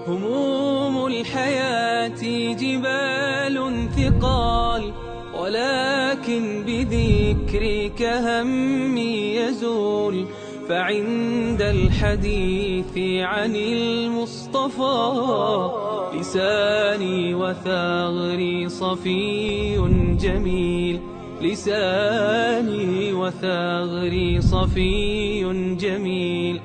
هموم الحياة جبال ثقال، ولكن بذكرك همي يزول. فعند الحديث عن المصطفى لساني وثغري صفي جميل، لساني وثغري صفي جميل.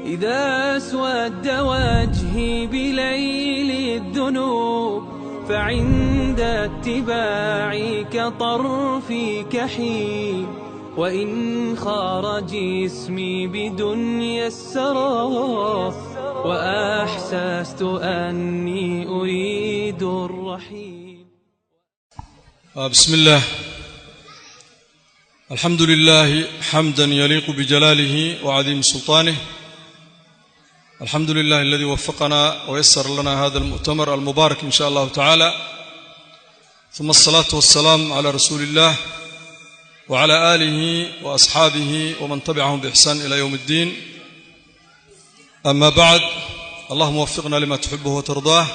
إذا اسود وجهي بليل الذنوب، فعند اتباعك طرفي كحيل. وإن خار جسمي بدنيا السرى، وأحسست أني أريد الرحيل. بسم الله، الحمد لله حمدا يليق بجلاله وعظيم سلطانه. الحمد لله الذي وفقنا ويسر لنا هذا المؤتمر المبارك إن شاء الله تعالى. ثم الصلاة والسلام على رسول الله وعلى آله وأصحابه ومن تبعهم بإحسان إلى يوم الدين. أما بعد، اللهم وفقنا لما تحبه وترضاه.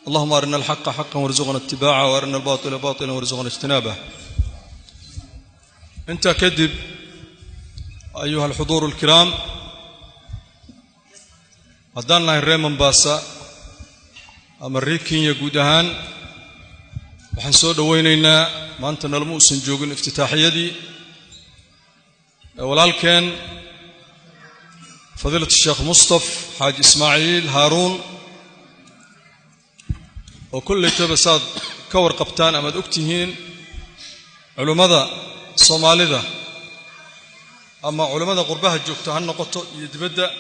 اللهم أرنا الحق حقا وارزقنا اتباعه، وأرنا الباطل باطلا وارزقنا اجتنابه. انت كذب أيها الحضور الكرام، هدانا الريمان باسا أمريكين يقودهان وحنسو دوينينا ما أنت نلمو سنجوغن افتتاحية دي. ولكن فضيلة الشيخ مصطفى حاج إسماعيل هارون وكل تبساد كور قبطان أمد أكتهين علماء الصومالي ذا، أما علماء قربها الجوكتها النقطة يتبدأ،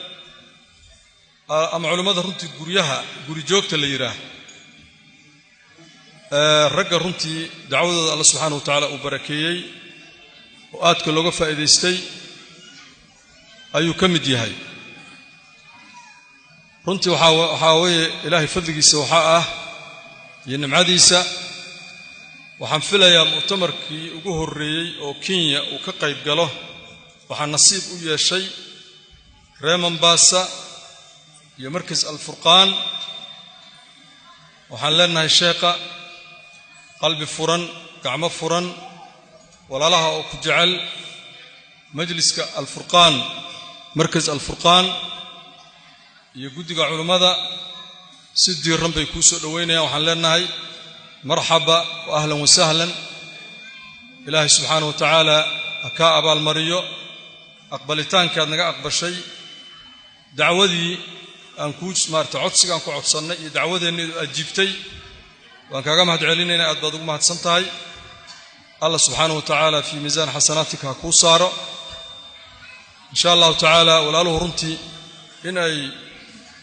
أما علماء رنتي قريها قري جوكت اللي يراه رجع رنتي دعوة الله سبحانه وتعالى وبركيي وآتك اللغة فائدستي أيو كمدي هاي رنتي وحاوي إلهي فضلك سوحاءه ينم عديسة وحنفلا يا مؤتمركي ugu horeeyay oo Kenya uu ka qayb galo. waxaan nasiib u yeeshay Raymond Bassa iyo markas al-Furqan. waxaan leenahay sheekha qalbi furan, gacmo furan, walaalaha oo ku jecel majliska al-Furqan, markas al-Furqan iyo guddiga culimada si diiran bay ku soo dhaweynayaan. waxaan leenahay مرحبا وأهلا وسهلا. إلهي سبحانه وتعالى أكا أبا المريو أقبلتان كان نقا أقبل شيء دعوذي أنكوش مارت عدسك أنكو عدسنا دعوذي أني أجيبتي وأنك أقام هدعلينينا أدبادوك ما هدسنتهاي. الله سبحانه وتعالى في ميزان حسناتك هكو صار إن شاء الله تعالى. ولاله رنتي إن أي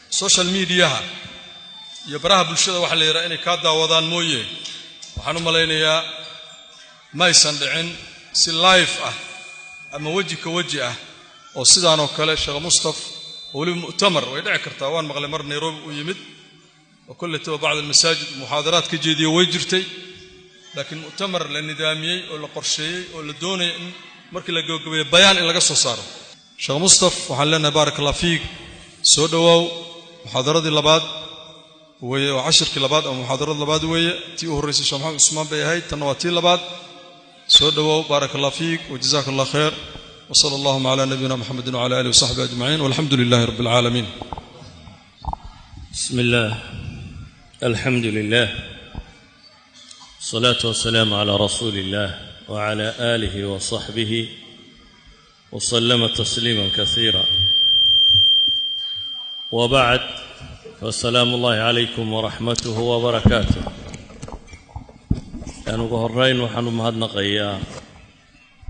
سوشال ميديا يبراه بالشدة وحلي يرأيني كادا وضان مويه. وحنو ملاينيا ما يسندعين سي لايف أما وجهك وجهه وصدانو كلا شيخ مصطفى ولي مؤتمر ويدعي كرتاوان مغلي مر نيروبي ويمد وكل تو بعض المساجد محاضرات كجيدية ويجرتي. لكن مؤتمر للنظامي ولا قرشي ولا دوني مركي لقوا بيان إلا قصوا صاروا. شيخ مصطفى وحلنا بارك الله فيك سودوا محاضرات اللباد وعشر كلابات أو محاضرات لباد تي الرئيس الشيخ محمد عثمان بيهاي تنواتي لباد سودوا بارك الله فيك وجزاك الله خير. وصلى الله على نبينا محمد وعلى آله وصحبه أجمعين والحمد لله رب العالمين. بسم الله، الحمد لله، الصلاة والسلام على رسول الله وعلى آله وصحبه وسلم تسليما كثيرا. وبعد، والسلام الله عليكم ورحمته وبركاته. أنا قهرين وحنو مهدنا قيا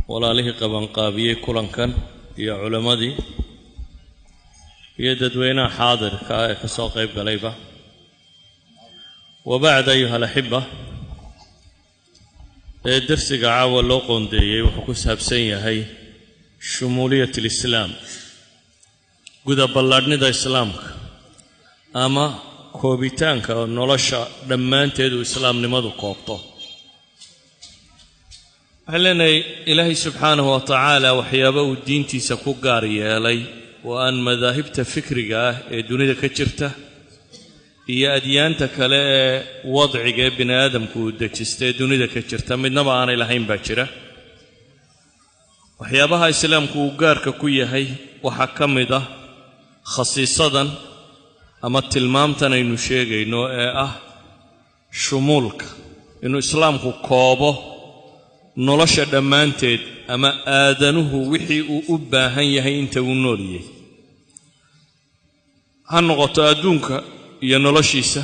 ولا له قبن قابية كلن كان يا علماء يددوينا حاضر كسوق قيب قليبة. وبعد أيها الأحبة، الدرس قعاوة لوقون دي وحكوسها بسية هي شمولية الإسلام قد بلادني دا إسلامك أما كوبيتانك ونولشا دمان تيدو إسلام نمدو كوبتو. هلنا إلهي سبحانه وتعالى وحيابه الدين تيسكو قاري لي وأن مذاهبت فكرك دوني كجرته iyo adyaanta kale ee wadciga ee bini aadamku uu dejistay dunida ka jirta midnaba aanay lahayn baa jira waxyaabaha islaamku uu gaarka ku yahay waxaa ka mid ah khasiisadan ama tilmaamtan aynu sheegayno ee ah shumuulka inuu islaamku koobo nolosha dhammaanteed ama aadanuhu wixii uu u baahan yahay inta uu nool yahay ha noqoto adduunka iyo noloshiisa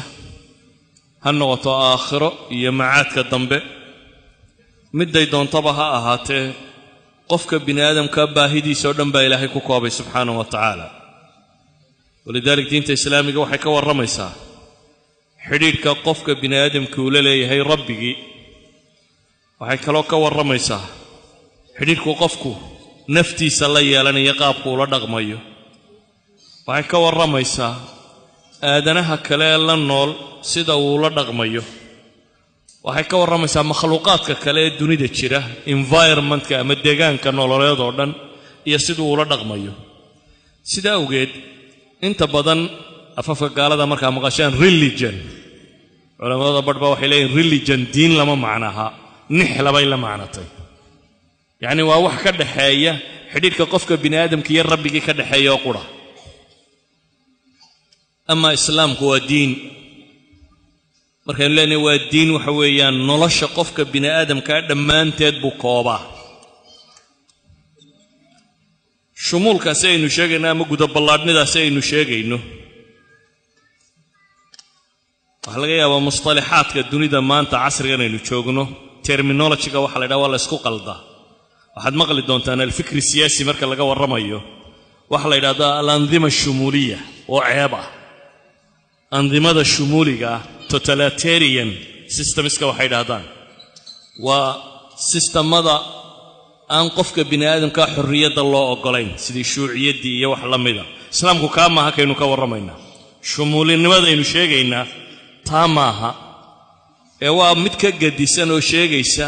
ha noqoto aakhiro iyo macaadka dambe midday doontaba ha ahaatee qofka bini aadamka baahidiisa oo dhan baa ilaahay ku koobay subxaanahu wa tacaala walidaalika diinta islaamiga waxay ka warramaysaa xidhiidhka qofka bini aadamka uu la leeyahay rabbigii waxay kaloo ka warramaysaa xidhiidhku qofku naftiisa la yeelanayo qaabku ula dhaqmayo waxay ka warramaysaa aadanaha kale ee la nool sida uu ula dhaqmayo waxay ka warramaysaa makhluuqaadka kale ee dunida jira environmentka ama deegaanka nololeed oo dhan iyo siduu ula dhaqmayo sida awgeed inta badan afafka gaalada markaa maqashaan religion culamada badhba waxay leeyihin religion diin lama macnaha nixlabay la macnatay yacni waa wax ka dhaxeeya xidhiidhka qofka bini aadamka iyo rabbigii ka dhaxeeya oo qura ama islaamku waa diin markaynu leenahay waa diin waxa weeyaan nolosha qofka bini aadamkaa dhammaanteed buu koobaa shumuulkaasi aynu sheegayno ama gudaballaadhnidaasi aynu sheegayno waxaa laga yaabaa musطalaxaadka dunida maanta casrigan aynu joogno terminologyga waxa la ydhaha waa la isku qaldaa waxaad maqli doontaan alfikri siyaasi marka laga warramayo waxa la yidhahdaa alandima shumuuliya oo ceeb ah andimada shumuuliga ah totalitarian systemska waxay dhahdaan waa sistamada aan qofka bini aadamka xorriyadda loo ogolayn sidii shuuciyaddii iyo wax la mida islaamku kaa maaha kaynu ka warramaynaa shumuulinimadaynu sheegaynaa taa maaha ee waa mid ka gadisan oo sheegaysa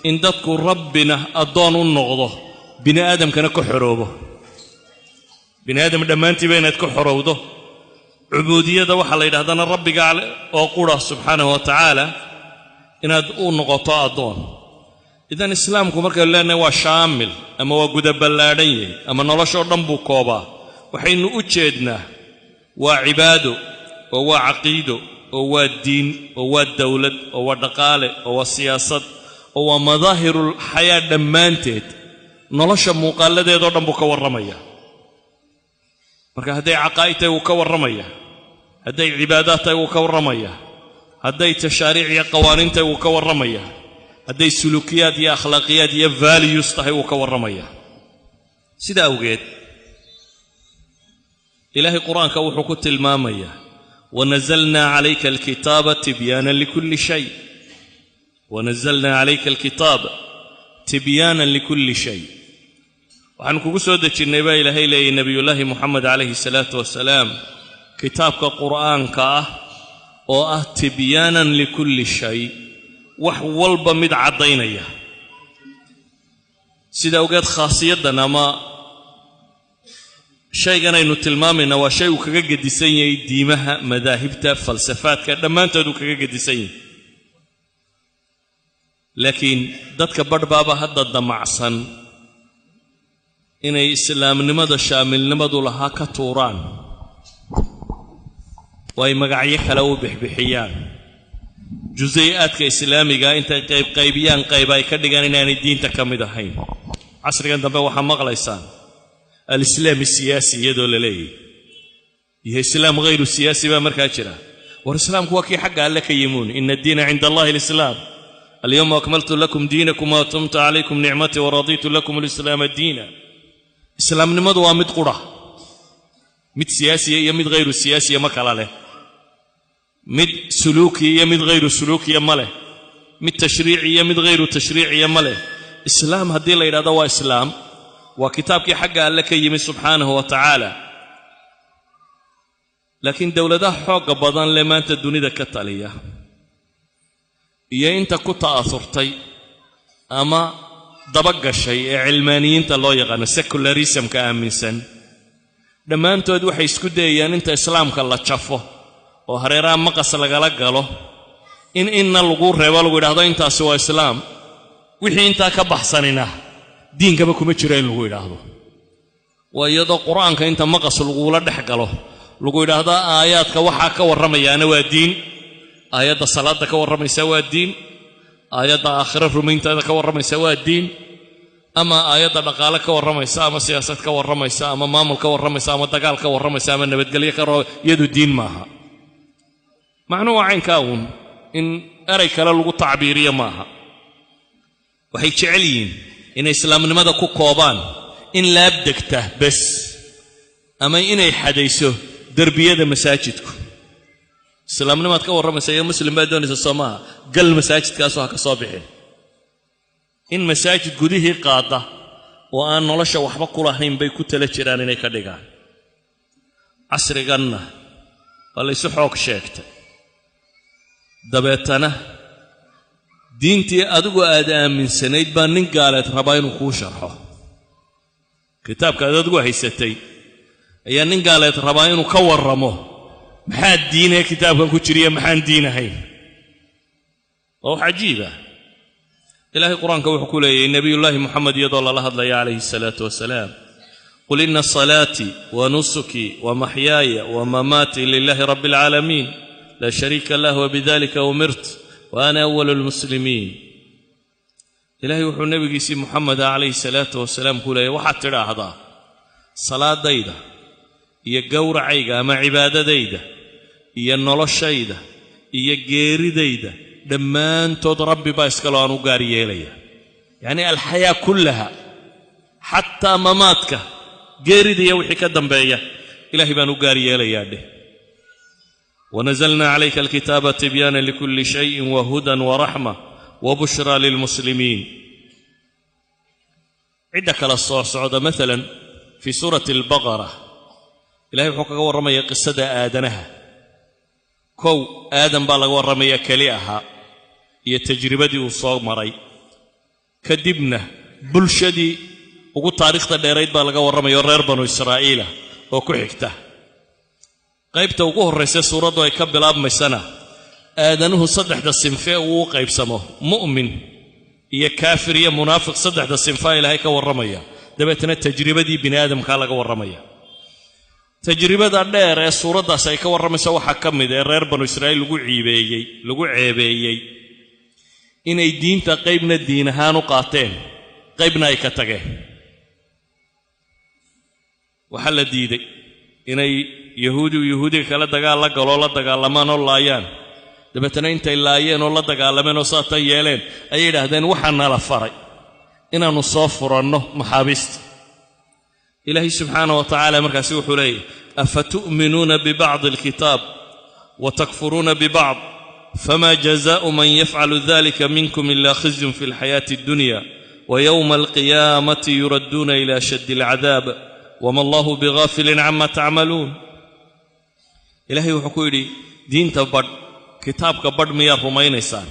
in dadku rabbina addoon u noqdo bini aadamkana ka xoroobo bini aadam dhammaantiiba inaad ka xorowdo cubuudiyada waxaa la yidhahdana rabbiga oo qura subxaanahu wa tacaala inaad u noqoto addoon idan islaamku markaynu leenahay waa shaamil ama waa gudaballaadhan yahay ama noloshoo dhan buu koobaa waxaynu u jeednaa waa cibaado oo waa caqiido oo waa diin oo waa dawlad oo waa dhaqaale oo waa siyaasad oo waa madaahirul xayaa dhammaanteed nolosha muuqaaladeedoo dhan buu ka warramayaa marka hadday caqaa'id tahay wuu ka warramayaa hadday cibaadaad tahay wuu ka warramayaa hadday tashaariic iyo qawaaniin tahay wuu ka warramayaa hadday suluukiyaad iyo akhlaaqiyaad iyo values tahay wuu ka warramayaa sida awgeed ilaahay qur-aanka wuxuu ku tilmaamayaa wanazalnaa calayka alkitaaba tibyaanan likulli shay wanazalnaa calayka alkitaaba tibyaanan likulli shay waxaan kugu soo dejinnay baa ilaahay leeyay nebiyullaahi moxamed calayhi salaatu wasalaam kitaabka qur'aanka ah oo ah tibyaanan likulli shay wax walba mid caddaynaya sida awgeed khaasiyaddan ama shaygan aynu tilmaamayna waa shay uu kaga gedisan yahay diimaha madaahibta falsafaadka dhammaantood uu kaga gedisan yahay laakiin dadka badhbaaba hadda damacsan inay islaamnimada shaamilnimadu lahaa ka tuuraan oo ay magacyo kale u bixbixiyaan juزayaadka islaamiga intay qaybiyaan qayb ay ka dhigaan inaanay diinta ka mid ahayn casrigan dambe waxaa maqlaysaan alislaam siyaasi iyadoo la leeyahay iyo islaam hayru siyaasi baa markaa jira war islaamku waa kii xagga alle ka yimuun ina addiina cinda allahi alislaam alyawma akmaltu lakum diinakum wa atamtu calaykum nicmatii waraditu lakum alislaama diina islaamnimadu waa mid qura mid siyaasiya iyo mid hayru siyaasiya ma kala leh mid suluuki iyo mid hayru suluukiya ma leh mid tashriici iyo mid hayru tashriiciya ma leh islaam haddii la yidhahdo waa islaam waa kitaabkii xagga alle ka yimid subxaanahu wa tacaala laakiin dowladaha xoogga badan lee maanta dunida ka taliya iyo inta ku ta'asurtay ama dabagashay ee cilmaaniyiinta loo yaqaano secularismka aaminsan dhammaantood waxay isku dayayaan inta islaamka la jafo oo hareeraha maqas lagala galo inna lagu reebo lagu yiraahdo intaasi waa islaam wixii inta ka baxsanina diinkaba kuma jiro in lagu yiraahdo waa iyadoo quraanka inta maqas lagu la dhex galo lagu yiraahdo aayaadka waxa ka warramayaana waa diin aayadda salaada ka warramaysa waa diin aayadda aakhira rumaynteeda ka warramaysa waa diin ama aayadda dhaqaale ka warramaysa ama siyaasad ka warramaysa ama maamul ka warramaysa ama dagaal ka warramaysa ama nabadgelyo ka iyadu diin maaha macnuhu caynka in eray kale lagu tacbiiriyo maaha waxay jecel yihiin in islaamnimada ku koobaan in la abdegta bas ama inay xadayso darbiyada masaajidku islaamnimada ka warramaysa iyo muslim baa doonaysa Soomaa gal masaajidkaas waxa ka soo bixin in masaajid gudihii qaada oo aan nolosha waxba ku lahayn bay ku tala jiraan inay ka dhigaan casriganna wala isu xoog sheegtay dabeetana diintii adigu aad aaminsanayd baa nin gaaleed rabaa inuu kuu sharxo kitaabka adigu haysatay ayaa nin gaaleed rabaa inuu ka warramo maxaa diinee kitaabkan ku jiriya maxaan diinahayn oo cajiiba ilaahay quraanka wuxuu ku leeyahay nabiyullaahi muhammad yadoo la hadlaya alayhi salatu wasalaam qul inna salati wa nusuki wa mahyaaya wa mamati lillahi rabbil alamin la sharika lahu wa bidhalika umirtu wa ana awwalul muslimin ilaahay wuxuu nabigiisi muhammad alayhi salatu wasalaam ku leeyahay waxa tiraahdaa salaadayda iyo gowracayga ama cibaadadayda iyo noloshayda iyo geeridayda dhammaantood rabbi baa iskala aan u gaar yeelaya yani alxayaa kullaha xataa mamaadka geerida iyo wixii ka dambeeya ilaahay baan u gaar yeelayaa dheh ونزلنا عليك الكتاب تبيانا لكل شيء وهدى ورحمة وبشرى للمسلمين عندك الصعود مثلا في سورة البقرة إلهي حقق ورمي قصة آدنها كو آدم بالغ ورمي كليئها هي تجربة وصاغ مري كدبنا بلشدي وقل تاريخ تديريد بالغ ورمي ورير بنو إسرائيل وكحكته qaybta ugu horeysa suuradu ay ka bilaabmaysana aadanuhu saddexda sinfee uu qaybsamo mu'min iyo kaafir iyo munaafiq saddexda sinfaa ilaahay ka warramaya dabeetana tajribadii bini aadamka laga warramaya tajribada dheer ee suuradaas ay ka warramayso waxa ka mid ah reer banu Israa'iil lagu ceebeeyay inay diinta qaybna diin ahaan u qaateen qaybna ay ka tageen waxa la diiday inay yahuudi kala dagaalamaan oo laayaan dabeetana intay laayeen oo la dagaalameen oo saatan yeeleen ay yiraahdeen waxa nala faray inaanu soo furanno maxaabiista ilaahi subhanahu wa ta'ala markaas wuxuu leeyahay afatu'minuna bi ba'd al-kitab wa takfuruna bi ba'd fama jazaa'u man yaf'alu dhalika minkum illa khizyun fil hayati ad-dunya wa yawm al-qiyamati yuradduna ila ashaddi al-'adab وما الله بغافل عما تعملون إلهي وحكويري دين تبد كتابك بد ميا رمينيسان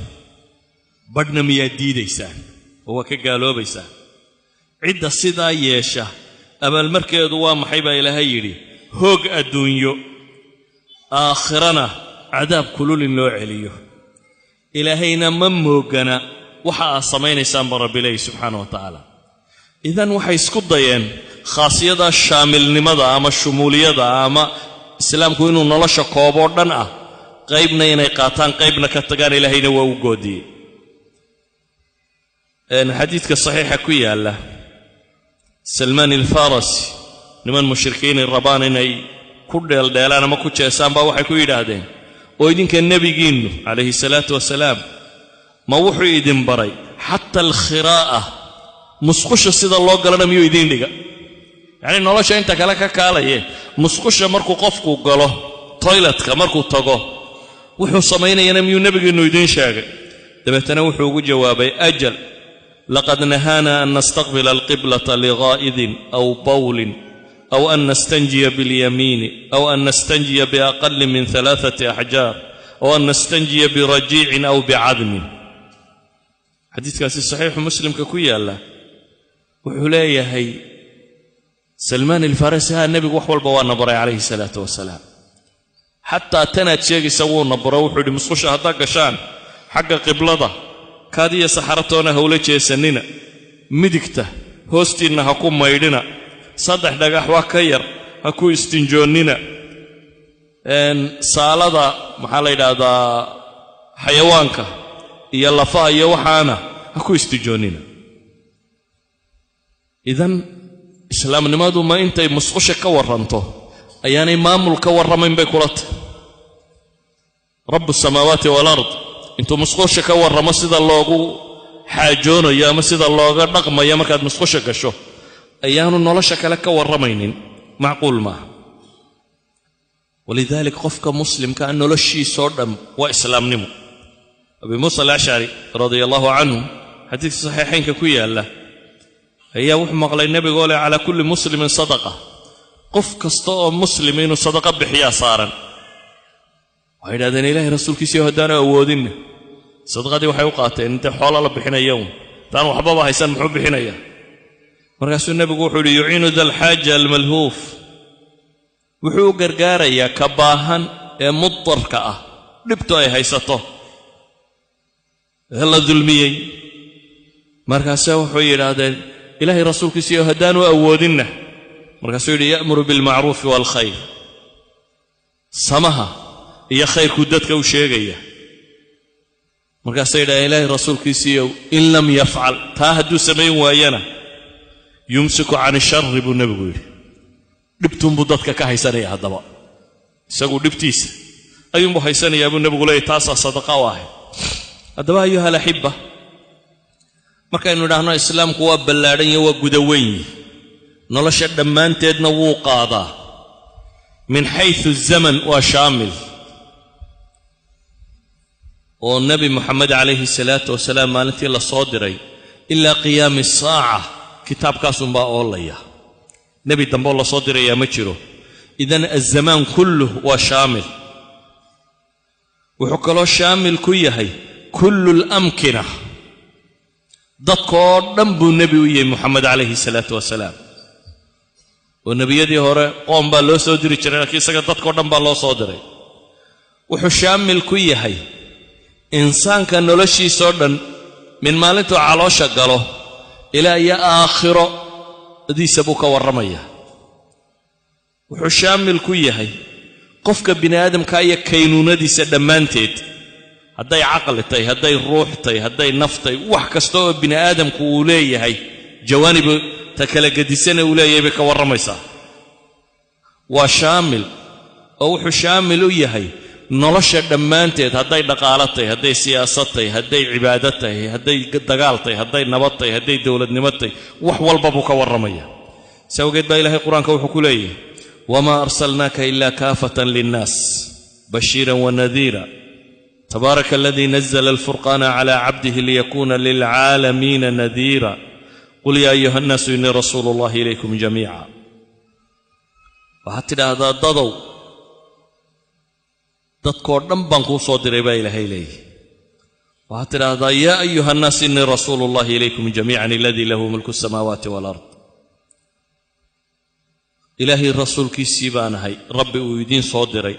بدنا ميا ديديسان هو كقالوا بيسان عدة صدا يشا أما المركز دوام محيبا إلهي يري هوق الدنيا آخرنا عذاب كلول لو عليه إلهينا مموقنا وحا صمينيسان برب الله سبحانه وتعالى إذن وحا يسكد ديان خاصية الشامل نمضى أما الشمولية أما السلام كوينو نلاشا كوبوردن قيبنا ينقاتان قيبنا كتغان إلهينا ووقودي الحديث كالصحيح كوية الله سلمان الفارسي نمان مشركين الربان إني كل الديالان ما كنت أسام باوحي كوية هذين ويدين كالنبي جينو عليه الصلاة والسلام ما وحي يدين بري حتى الخراءة مسخش السيدة الله قالنا ميو يدين لغا يعني nolosha inta kala ka kaalaye musqusha markuu qofku galo toiletka markuu tago wuxuu sameeynayna miyuu nabigeenu idin sheegay dabeetana wuxuu ugu jawaabay ajal laqad nahana an nastaqbila alqiblata lighaa'idin aw bawlin aw an nastanjiya bil yamin aw an nastanjiya bi aqall min 3 ahjar aw an nastanjiya bi raji'in aw bi 'admin hadithkaasi sahih muslimka ku yaala wuxuu leeyahay سلمان الفارسي النبي وحول بوانا بري عليه الصلاة والسلام xataa tanaad sheegaysa wuuna baro wuxuu yidhi musqusha haddaa gashaan xagga qiblada kaadiya saxaratoona hawla jeesanina midigta hoostiinna ha ku maydhina 3 dhagax wax ka yar ha ku istinjoonnina saalada maxaa la yidhaahdaa xayawaanka iyo lafaha iyo waxaana ha ku istinjoonnina idan islaamnimadu ma intay musqusha ka waranto ayaanay maamul ka warramayn bay kula tahay rabbu samaawaati walard intuu musqusha ka warramo sida loogu xaajoonayo ama sida looga dhaqmayo markaad musqusha gasho ayaanu nolosha kale ka warramaynin macquul maaha walidaalika qofka muslimka noloshiisoo dhan waa islaamnimo abi muusa al-ashcari radiyallahu canhu xadiidka saxiixaynka ku yaalla ayaa wuxuu maqlay nebigoo leh calaa kulli muslimin sadaqa qof kasta oo muslim inuu sadaqa bixiyaa saaran waxay yidhahdeen ilaahay rasuulkiisii haddaanu awoodinna sadaqadii waxay u qaateen intay xoola la bixinaya taan waxbaba haysan muxuu bixinayaa markaasuu nebigu wuxuu yidhi yuciinu dalxaaja almalhuuf wuxuu u gargaarayaa ka baahan ee mudarka ah dhibto ay haysato ee la dulmiyey markaase wuxuu yidhaahdeen ilaahay rasuulkiisii haddaanu awoodinna markaasuu yidhi ya'muru bilmacruufi waalkhayr samaha iyo khayrkuu dadka u sheegaya markaasay yidhahdeen ilaahay rasuulkiisiiyow in lam yafcal taa hadduu samayn waayana yumsiku can sharri buu nebigu yidhi dhibtuunbuu dadka ka haysanaya haddaba isagu dhibtiisa ayuunbuu haysanayaa buu nebigu leeyay taasaa sadaqa u ahayd haddaba ayuha alaxibba markaynu idhaahno islaamku waa ballaadhan iyo waa guda weyn nolosha dhammaanteedna wuu qaadaa min xaysu zaman waa shaamil oo nebi moxamed calayhi salaatu wasalaam maalintii la soo diray ilaa qiyaami saaca kitaabkaasunbaa oolaya nebi dambeoo la soo dirayaa ma jiro idan azamaan kulluh waa shaamil wuxuu kaloo shaamil ku yahay kullu lamkina dadkoo dhan buu nebi u yahay moxamed calayhi salaatu wasalaam oo nebiyadii hore qoom baa loo soo diri jiray laakiin isaga dadkoo dhan baa loo soo diray wuxuu shaamil ku yahay insaanka noloshiisoo dhan min maalintuu caloosha galo ilaa iyo aakhiro diisa buu ka warramaya wuxuu shaamil ku yahay qofka bini aadamka iyo kaynuunadiisa dhammaanteed hadday caqli tahay hadday ruux tahay hadday naf tahay wax kasta oo bini aadamku uu leeyahay jawaanib ta kala gedisana uu leeyahay bay ka warramaysaa waa shaamil oo wuxuu shaamil u yahay nolosha dhammaanteed hadday dhaqaalo tahay hadday siyaasad tahay hadday cibaado tahay hadday dagaal tahay hadday nabad tahay hadday dowladnimo tahay wax walba buu ka warramaya si awgeed baa ilaahay qur-aanka wuxuu ku leeyahay wamaa arsalnaaka ilaa kaafatan linnaas bashiiran wanadiira تبارك الذي نزل الفرقان على عبده ليكون للعالمين نذيرا قل يا أيها الناس إني رسول الله إليكم جميعا وحتى هذا ضدو ضدكور دنبانكو صدري با إلهي إليه وحتى هذا يا أيها الناس إني رسول الله إليكم جميعا الذي له ملك السماوات والأرض إلهي الرسول كي سيبان هاي ربي ويدين صدري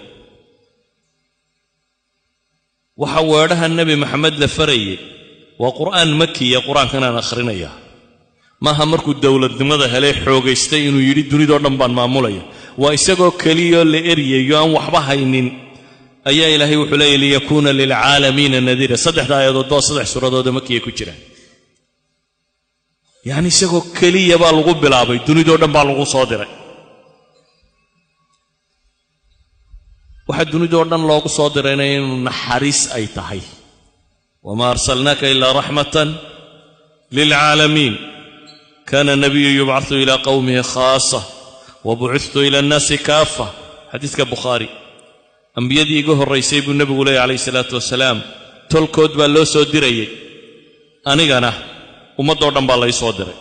waxa weedhaha nabi maxamed la farayay waa qur'aan makiya qur'aankan aan akhrinaya maaha markuu dowladnimada helay xoogaystay inuu yidhi dunidoo dhan baan maamulaya waa isagoo keliyo la eryayo aan waxba haynin ayaa ilaahay wuxuu leeyahay liyakuuna lilcaalamiina nadiira 3 aayadood baa 3 suuradood makiya ku jira yani isagoo keliya baa lagu bilaabay dunidoo dhan baa lagu soo diray waxa dunidoo dhan loogu soo dirayna inuu naxariis ay tahay wama arsalnaaka ilaa raxmatan lilcaalamiin kaana nabiyyu yubcathu ilaa qawmihi khaasa wabucithtu ila annaasi kaafa xadiidka bukhaari ambiyadii iga horraysay buu nebigu leeyahy calayhi salaatu wasalaam tolkood baa loo soo dirayay anigana ummaddoo dhan baa lay soo diray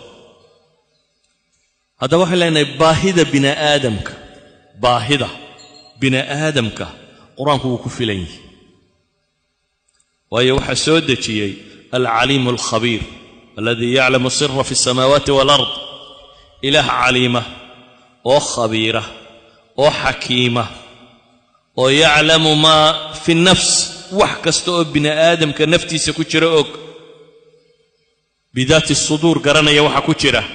haddaba waxaan leenahay baahida bini aadamka baahida bini aadamka qur-aanku wuu ku filan yahay waayo waxaa soo dejiyey alcaliimu alkhabiir aladii yaclamu sira fi asamaawaati waalard ilaah caliima oo khabiira oo xakiima ويعلم ما في النفس وحكستو ابن آدم كنفتي سكوشر أوك بذات الصدور قرنا يوحى كوشرة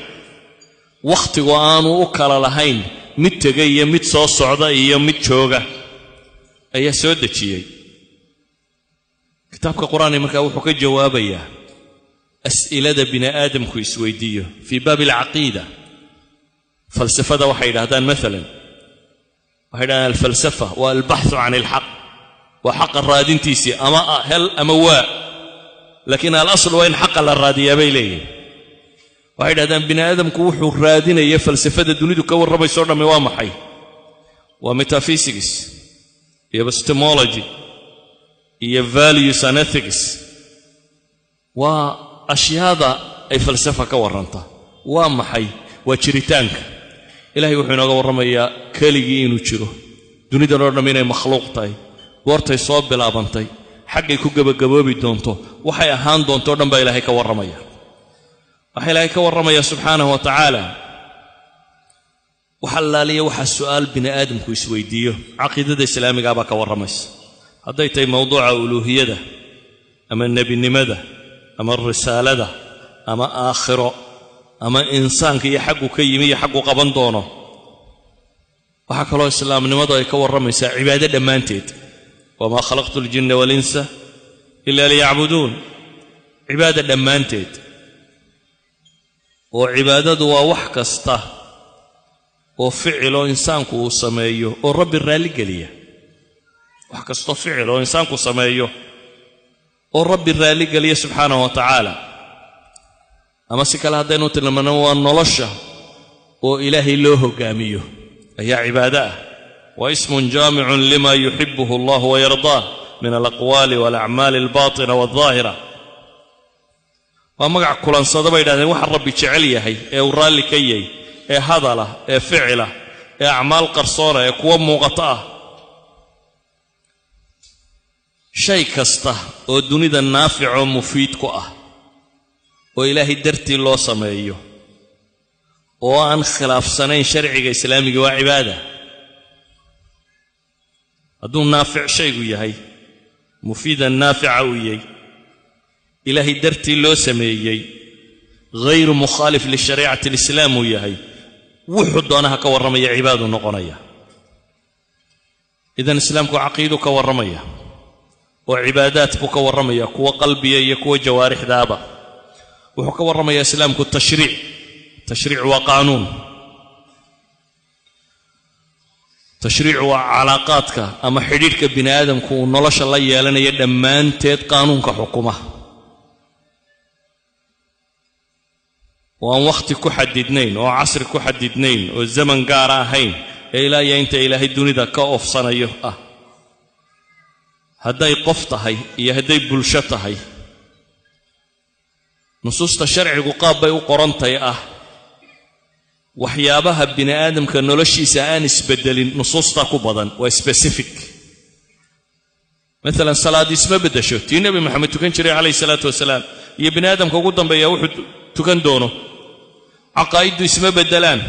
وقت وآنو أكال لهين متغي متسو الصعدائي متشوغة أي سودة شيء كتابك قرآن مركا وحك جوابيا أسئلة بن آدم كويس ويديه في باب العقيدة فلسفة وحيدة هذا مثلا وحيدة الفلسفة والبحث عن الحق وحق الرادين تيسي أما هل أمواء لكن الأصل وين حق الرادية بيليه وحيدة هذا بن آدم كوحو الرادين هي فلسفة الدنيا كور ربي صورنا موامحي وميتافيسيكس هي بستمولوجي هي values and ethics وأشياء أي فلسفة كورنتا ومحي وشريتانك إلهي وحنا قورما يا كاليين وشرو دوني دلورنا مين مخلوق تاي ورتي صوب بلابنتي حقي كوجب جوابي دونتو وحي أهان دونتو دم بإلهي كورما يا وحي إلهي كورما يا سبحانه وتعالى وحلالي وح السؤال بني آدم كويس ويديه عقيدة الإسلام جابا كورماس هذا يتي موضوع ألوهية ده أما النبي النمده أما الرسالة ده أما آخره أما إنسان كي يحقه كيمي يحقه قبن دونه وحكى الله السلام نمضى يكور رميسا عبادة دمانتيد وما خلقت الجن والإنس إلا ليعبدون عبادة دمانتيد وعبادة ووحكسته وفعل إنسان كو سمايه ورب الرالي قليه وحكسته فعل إنسان كو سمايه ورب الرالي قليه سبحانه وتعالى أما سكال هذين وتلمنوا النلشة وإلهي له قاميه هي عبادة واسم جامع لما يحبه الله ويرضاه من الأقوال والأعمال الباطنة والظاهرة ومقع كلان صدبا إذا وحى ربي تعليه هي ورالي كيه هي هذله هي فعله هي أعمال قرصونة هي قوام مغطاة شيء كسته ودنيا النافع ومفيد كؤه وإلهي درتي الله سمايه وأن خلاف سنين شرعي إسلامي وعبادة أدون نافع شيء وياهي مفيدا نافع وياهي إلهي درتي الله سمايه غير مخالف للشريعة الإسلام وياهي وحد أنا كورمية عباد نقنية إذن إسلامك عقيدك ورمية وعباداتك كورمية كو قلبي كو جوارح دابا وحكى ورمى يا سلامك التشريع وقانون تشريع وعلاقاتك أما حديدك بين آدم كو نلش الله يالنا يدمان تيد قانونك حكومة وأن وقتك حددنين وعصرك حددنين والزمن قاراهين إلى ينت إلى الدنيا ذا كأوف صنايه هداي قفتهاي يهداي بلشتهاي نصوص الشرع قاب بي قرنتي وحيابها بني آدم كنولشي سآنس بدل نصوص تاكو بدن وسبيسيفيك مثلا صلاة اسمه بدشو تي نبي محمد تكن شريع عليه الصلاة والسلام يا بني آدم كقدام بيا وحد تكن دونه عقائد اسمه بدلان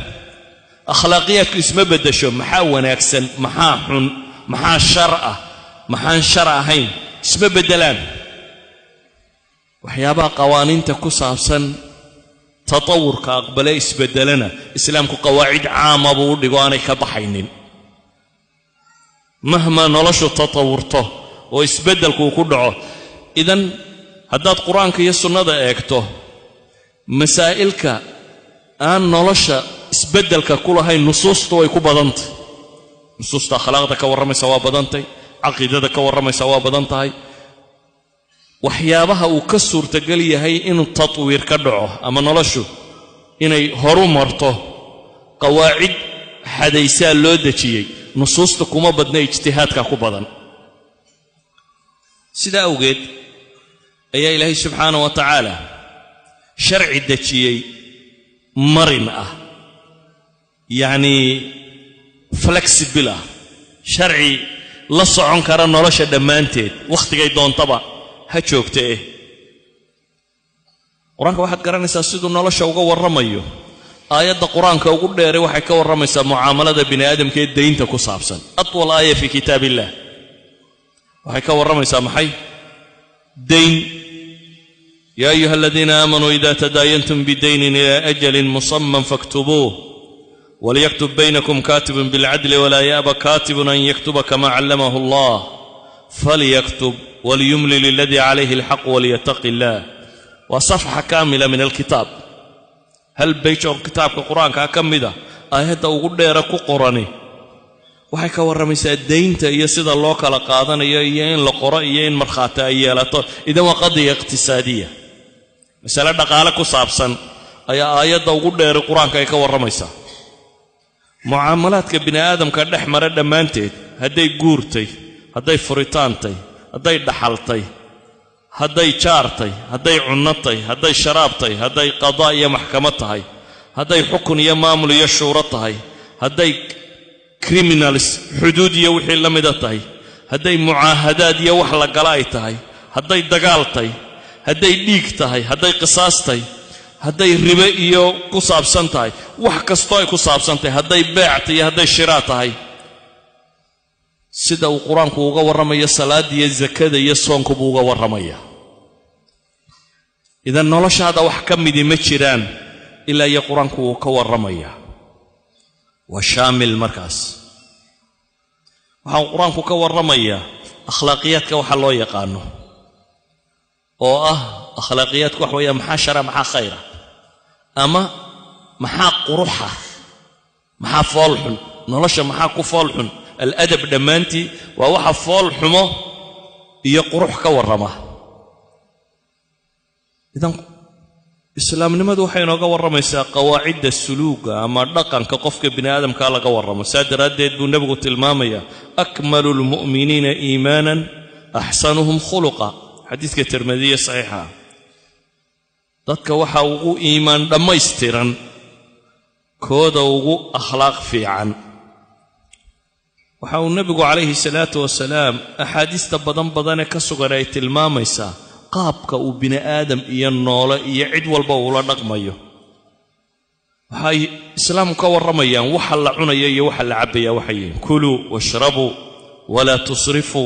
أخلاقيات اسمه بدشو محاونا أكسن محاحن محا شرعة محا شرعة هين اسمه بدلان وحيابها قوانين تكسابسا تطور كأقبله اسبدلنا إسلامك قواعد عامة بودقواني كبحينين مهما نلشوا تطورته واسبدلك وكدعه إذن هداد قرآنك يسنة اكته مسائلك آن نلشا اسبدلك كلها نصوصته ويكو بدنت نصوص أخلاقك ورمي سوا بدنتي عقيدتك ورمي سوا بدنتي waxyaabaha uu ka suurtagal yahay inuu tatwiir ka dhaco ama noloshu inay horu marto qawaacid xadaysa loo dajiyay nusuusta kuma badna ijtihaadka ku badan sida awgeed ayaa ilaahay subxaanahu wa ta'ala sharci dajiyay marin yani flexible sharci la socon kara nolosha dhamaanteed waqtigay doontaba قرآنك واحد قرانيسا سيدو نولشا uga warramayo aayadda quraanka ugu dheer waxay ka waramaysaa muaamalada bini aadamka ee deynta ku saabsan atwal aaya fi kitaabillah waxay ka waramaysaa maxay deyn ya ayuha alladhina amanu idha tadayantum bidaynin ila ajalin musamman faktubuhu وليكتب بينكم كاتب بالعدل ولا يأبى كاتب أن يكتب كما علمه الله فليكتب وليملل الذي عليه الحق وليتق الله وصفحة كاملة من الكتاب هل بيشعر كتاب القرآن كأكمده آيات أقول لك قرآني waxay ka waramaysaa deynta iyo sida loo kala qaadanayo iyo in la qoro iyo in marxaata ay yeelato idan waa qadiya iqtisaadiya mas'ala dhaqaale ku saabsan ayaa aayadda ugu dheer quraanka ay ka waramaysaa mucaamalaadka bini aadamka dhex mara dhammaanteed hadday guurtay hadday furitaantay hadday dhaxaltay hadday jaartay hadday cunnatay hadday sharaabtay hadday qadaa iyo maxkamad tahay hadday xukun iyo maamul iyo shuuro tahay hadday criminals xuduud iyo wixii la mid tahay hadday mucaahadaad iyo wax la gala ay tahay hadday dagaal tahay hadday dhiig tahay hadday qisaas tahay hadday ribo iyo ku saabsan tahay wax kasto ay ku saabsan tahay hadday beec iyo hadday shiraa tahay sida uu quraanku uga waramayo salaada iyo zakada iyo soonku buu uga waramaya idan noloshaada wax ka mid ma jiraan ilaa iyo quraanku uu ka waramaya wa shaamil markaas waxa quraanku ka waramaya akhlaaqiyadka waxa loo yaqaano oo akhlaaqiyadku wax weeye maxaa shara maxaa khayra ama maxaa quruxa maxaa foolxun nolosha maxaa ku foolxun al-adab dhamaantii waa waxa foolxumo iyo qurux ka warama idan islaamnimadu waxay nooga waramaysaa qawaacida suluuga ama dhaqanka qofka bini aadamka laga waramo saadaradeed buu nabigu tilmaamaya akmalul mu'minina iimanan ahsanuhum khuluqa xadiiska tirmidhi saxiixa dadka waxa ugu iimaan dhammaystiran kooda ugu akhlaaq fiican waxa uu nabigu calayhi salaatu wasalaam axaadiista badan ee ka sugan ay tilmaamaysaa qaabka uu bini aadam iyo noole iyo cid walba uu la dhaqmayo waxay islaamku ka waramayaan waxa la cunayo iyo waxa la cabaya waxay kulu washrabu wala tusrifu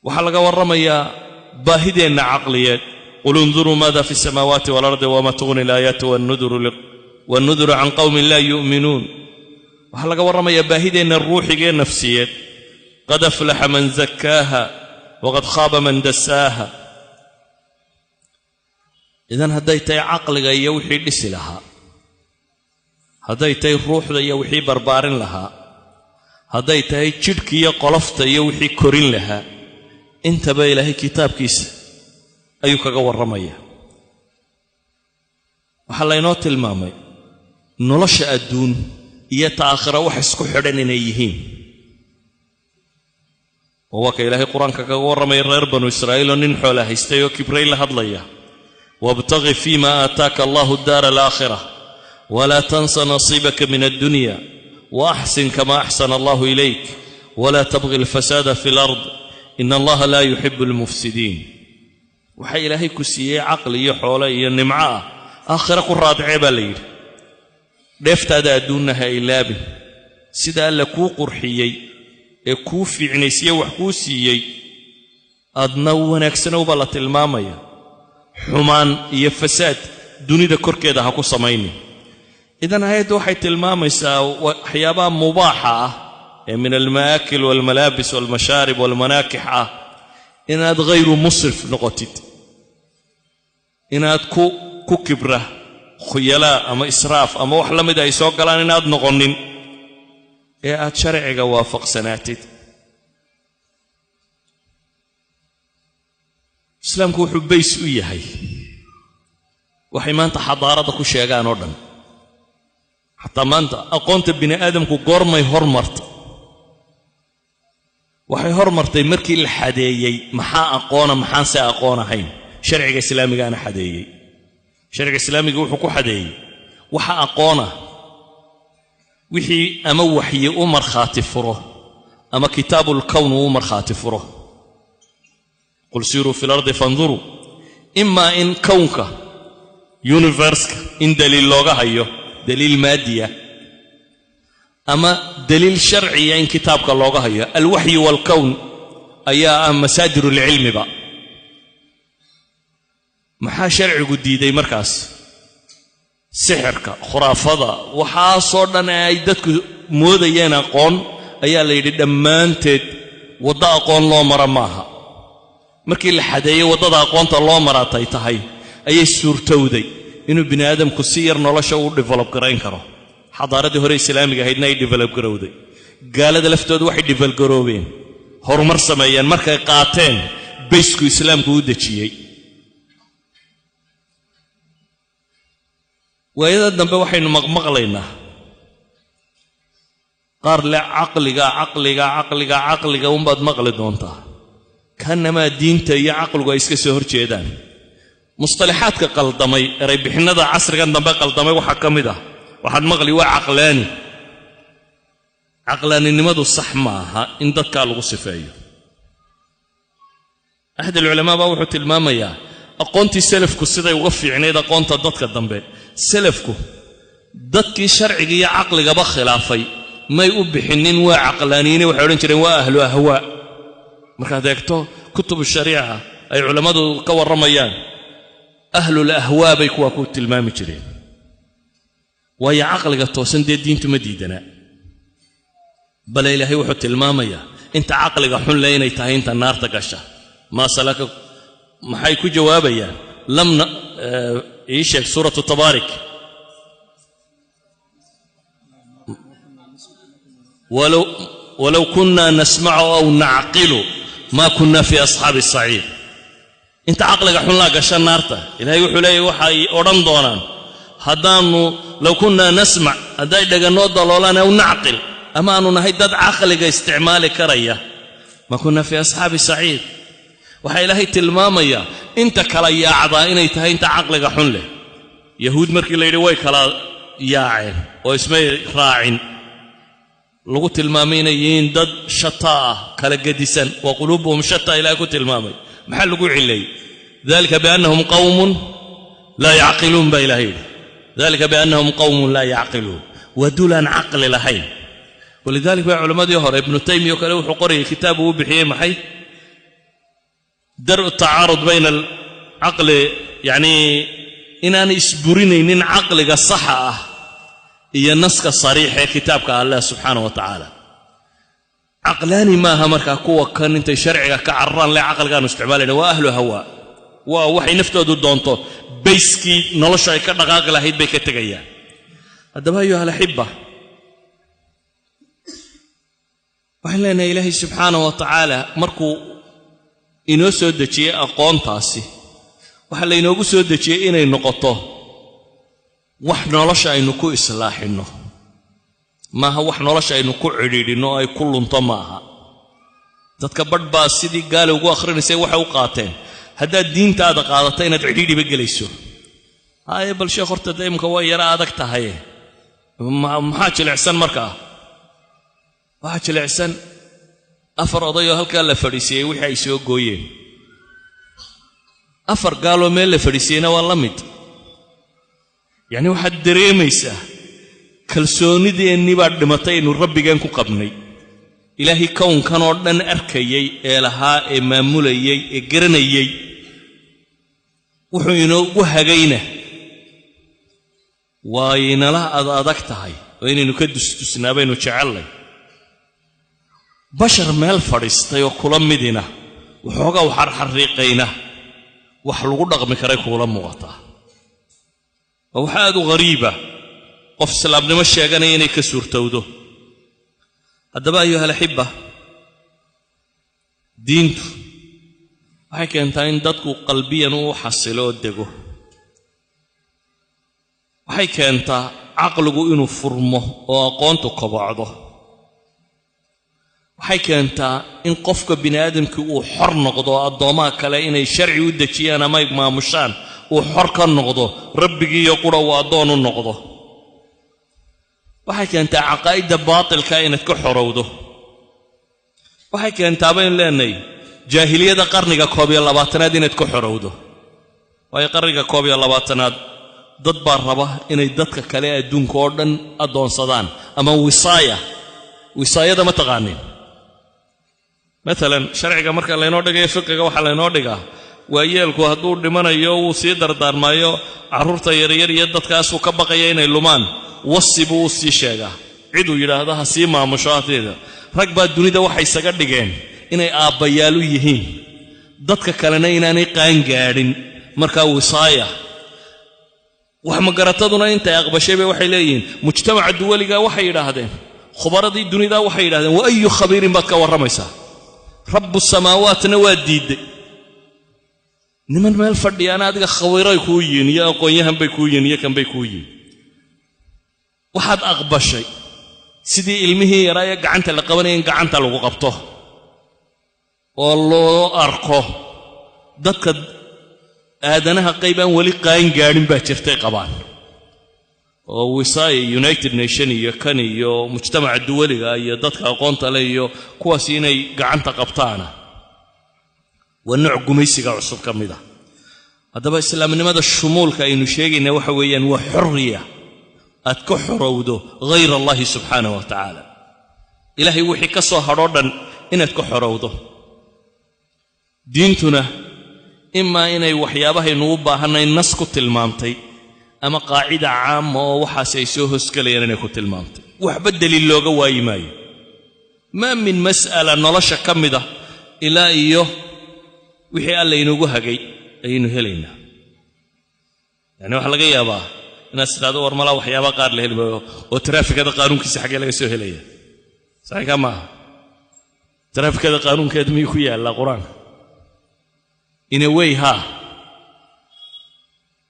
waxa laga waramayaa baahideenna caqliyeed qul unzuru madha fi samawati wal ardi wama tughni al ayatu wan nuduru an qaumin la yu'minun waxa laga waramayaa baahideenna ruuxiga ee nafsiyeed qad aflaha man zakkaha waqad khaba man dasaaha idan hadday tahay caqliga iyo wixii dhisi lahaa hadday tahay ruuxda iyo wixii barbaarin lahaa hadday tahay jidhka iyo qolofta iyo wixii korin lahaa intaba ilaahay kitaabkiisa ayuu kaga waramaya waxa la inoo tilmaamay nolosha adduun iyo taakhira wax isku xidhan inay yihiin ووكا إلهي قرآن كاقورمي رير بنو إسرائيل ونين حولا هيستيو كبري لهدليا وابتغي فيما آتاك الله الدار الآخرة ولا تنس نصيبك من الدنيا وأحسن كما أحسن الله إليك ولا تبغي الفساد في الأرض إن الله لا يحب المفسدين وحي إلهي كسيي عقلي حولا ينمعا آخرة قرات عيبا ليل دفت هذا دونها إلابي سيدا لكو قرحيي kuu fiicnaysiye wax kuu siiyey adna wanaagsanoo baa la tilmaamaya xumaan iyo fasaad dunida korkeeda ha ku samaynin idan ayaddu waxay tilmaamaysaa waxyaabaha mubaaxa ah ee min almaakil walmalaabis walmashaarib walmanaakix ah inaad ghayru musrif noqotid inaad ku kibra khuyalaa ama israaf ama wax la mid ay soo galaan inaad noqonin ee aad sharciga waafaqsanaatid islaamku wuxuu bays u yahay waxay maanta xadaarada ku sheegaan oo dhan xataa maanta aqoonta bini aadamku goormay hormartay waxay hormartay markii la xadeeyey maxaa aqoona maxaan se aqoon ahayn sharciga islaamigaana xadeeyey sharciga islaamiga wuxuu ku xadeeyey waxa aqoona wixii ama waxyi u markhaati furo ama kitaabul kawn u markhaati furo qul siiru fil ardi fanzuru imma in kawnka universe in daliil looga hayo daliil maadiya ama daliil sharciya in kitaabka looga hayo alwahyi walkown ayaa masaajiru lcilmi ba maxaa sharcigu diiday markaas sixirka khuraafada waxaasoo dhan ay dadku moodayeen aqoon ayaa la yidhi dhammaanteed wadda aqoon loo mara maaha markii la xadeeyey waddada aqoonta loo maraatay tahay ayay suurtowday inuu bini aadamku si yar nolosha u develop garayn karo xadaaradii hore islaamiga ahaydna ay develop garowday gaalada laftooda waxay develop garoobeen horumar sameeyeen markay qaateen baysku islaamku u dejiyey waayada dambe waxaynu maqmaqlaynaa qaar le caqliga unbaad maqli doontaa kanamaa diinta iyo caqligu ay iska soo hor jeedaan mustalaxaadka qaldamay eray bixinada casrigan dambe qaldamay waxaa ka mid ah waxaad maqli waa caqlaaninimadu sax maaha in dadkaa lagu sifeeyo axad alculamaa baa wuxuu tilmaamayaa aqoontii salafku siday uga fiicnayd aqoonta dadka dambe salafku dadkii sharciga iyo caqligaba khilaafay may u bixinin waa caqlaaniine waxay odhan jireen waa ahlu ahwaa markaad eegto kutubu shariica ay culammadu ka warramayaan ahlul ahwaa bay kuwaa ku tilmaami jireen waayo caqliga toosan dee diintu ma diidanaa bale ilaahay wuxuu tilmaamayaa inta caqliga xun le inay tahay inta naarta gasha maa salaka maxay ku jawaabayaan lamna ii sheeg suuratu tabaarik walow kunna nasmacu aw nacqilu ma kunna fi asxaabi asaciir inta caqliga xun laa gasha naarta ilaahay wuxuu leeyahy waxay odhan doonaan haddaannu low kunna nasmac hadday dhagannoo daloolaan aw nacqil ama aanu nahay dad caqliga isticmaali karaya ma kunna fi asxaabi saciir waxaa ilaahay tilmaamayaa inta kala yaacdaa inay tahay inta caqliga xun leh yahuud markii la yidhi way kala yaaceen oo ismay raacin lagu tilmaamay inay yihiin dad shata ah kala gedisan wa quluubuhum shata ilaahay ku tilmaamay maxaa lagu cileeyey dalika biannahum qawmun laa yacqiluun baa ilahay yidhi dalika biannahum qawmun laa yacqiluun waa dulaan caqli lahayn walidalik baa culammadii hore ibnu taymiya oo kale wuxuu qorayay kitaab uu bixiyey maxay dar'u tacaarud bayna alcaqli yacnii inaan isburinaynin caqliga saxa ah iyo naska sariixa ee kitaabka allah subxaana wa tacaala caqlaani maaha markaa kuwa kan intay sharciga ka cararaan le caqligaanu isticmaalayna waa ahlu hawaa waa waxay naftoodu doonto bayskii nolosha ay ka dhaqaaqi lahayd bay ka tegayaan haddaba ayuha alaxiba waxaan leenahay ilaahay subxaana wa tacaala markuu inoo soo dejiyey aqoontaasi waxaa laynoogu soo dejiyey inay noqoto wax nolosha aynu ku islaaxinno maaha wax nolosha aynu ku cidhiidhinno oo ay ku lunto maaha dadka badh baa sidii gaali ugu akhrinaysay waxay u qaateen haddaad diintaada qaadato inaad cidhiidhiba gelayso haye bal sheekh horta dee imka waa yara adag tahaye maxaa jilicsan markaa waxaa jilicsan 4 odayoo halkaa la fadhiisiyey wixii ay soo gooyeen 4 gaaloo meel la fadhiisiyeyna waa la mid yacni waxaad dareemaysaa kalsoonideennii baa dhimatay aynu rabbigeen ku qabnay ilaahay kownkan oo dhan arkayey ee lahaa ee maamulayey ee garanayey wuxuu inoogu hagayna waaynala adag tahay oo inaynu ka dusdusnaa baynu jecellay bashar meel fadhiistay oo kula midina waxoogaa u xarxariiqayna wax lagu dhaqmi karay kuula muuqataa waa wax aad u ghariiba qof islaamnimo sheeganaya inay ka suurtowdo haddaba ayuha alaxiba diintu waxay keentaa in dadku qalbiyan u xasilo oo dego waxay keentaa caqligu inuu furmo oo aqoontu kobocdo waxay keentaa in qofka bini aadamkii uu xor noqdo oo addoomaha kale inay sharci u dejiyaan ama ay maamushaan uu xor ka noqdo rabbigii iyo qura uu addoon u noqdo waxay keentaa caqaa'idda baatilka inaad ka xorowdo waxay keentaa baynu leenahay jaahiliyada qarniga 21aad inaad ka xorowdo waayo qarniga 21aad dad baa raba inay dadka kale adduunka oo dhan adoonsadaan ama wisaayada ma taqaanin مثلا sharciga marka laynoo dhigayo fiqiga waxa laynoo dhigaa waayeelku hadduu dhimanayo uu sii dardaarmaayo carruurta yaryar iyo dadkaas uu ka baqaya inay lumaan wasi buu u sii sheegaa cid uu yidhaahdo ha sii maamusho ateeda rag baa dunida waxay isaga dhigeen inay aabbayaalu yihiin dadka kalena inaanay qaangaadhin markaa wisaaya wax magarataduna intay aqbashay bay waxay leeyihiin mujtamaca duwaliga waxay yidhaahdeen khubaradii dunida waxay yidhahdeen wa ayu khabiirin baad ka warramaysaa rabbu samaawaatna waa diidday niman meel fadhiyaana adiga khabiiray kuu yihiin iyo aqoonyahan bay kuu yihiin iyo kan bay kuu yihiin waxaad aqbashay sidii ilmihii yaraa ee gacanta la qabanaya in gacanta lagu qabto oo loo arko dadka aadanaha qaybaan weli qaangaadhin baa jirtay qabaan oo wisaaya United Nation iyo kan iyo mujtamaca duwaliga iyo dadka aqoonta leh iyo kuwaas inay gacanta qabtaana waa nooc gumaysiga cusub ka mid ah haddaba islaamnimada shumuulka aynu sheegaynaa waxa weeyaan waa xurriya aad ka xorowdo ghayr allahi subxaanahu wa tacaala ilaahay wixii ka soo hadhoo dhan inaad ka xorowdo diintuna imaa inay waxyaabahaynu u baahanay nas ku tilmaamtay ama qaacida caama oo waxaas ay soo hosgalayaan inay ku tilmaamtay waxba daliil looga waayi maayo maa min mas'ala nolosha ka mid ah ilaa iyo wixii alla inoogu hagay ayaynu helaynaa yani waxa laga yaabaa inaad tidhaahdo war malaa waxyaaba qaar la heli maayo oo taraafikada qaanuunkiisa xaggee laga soo helaya saxiixa maaha taraafikada qaanuunkeed miyuu ku yaallaa qur-aanka in a way haa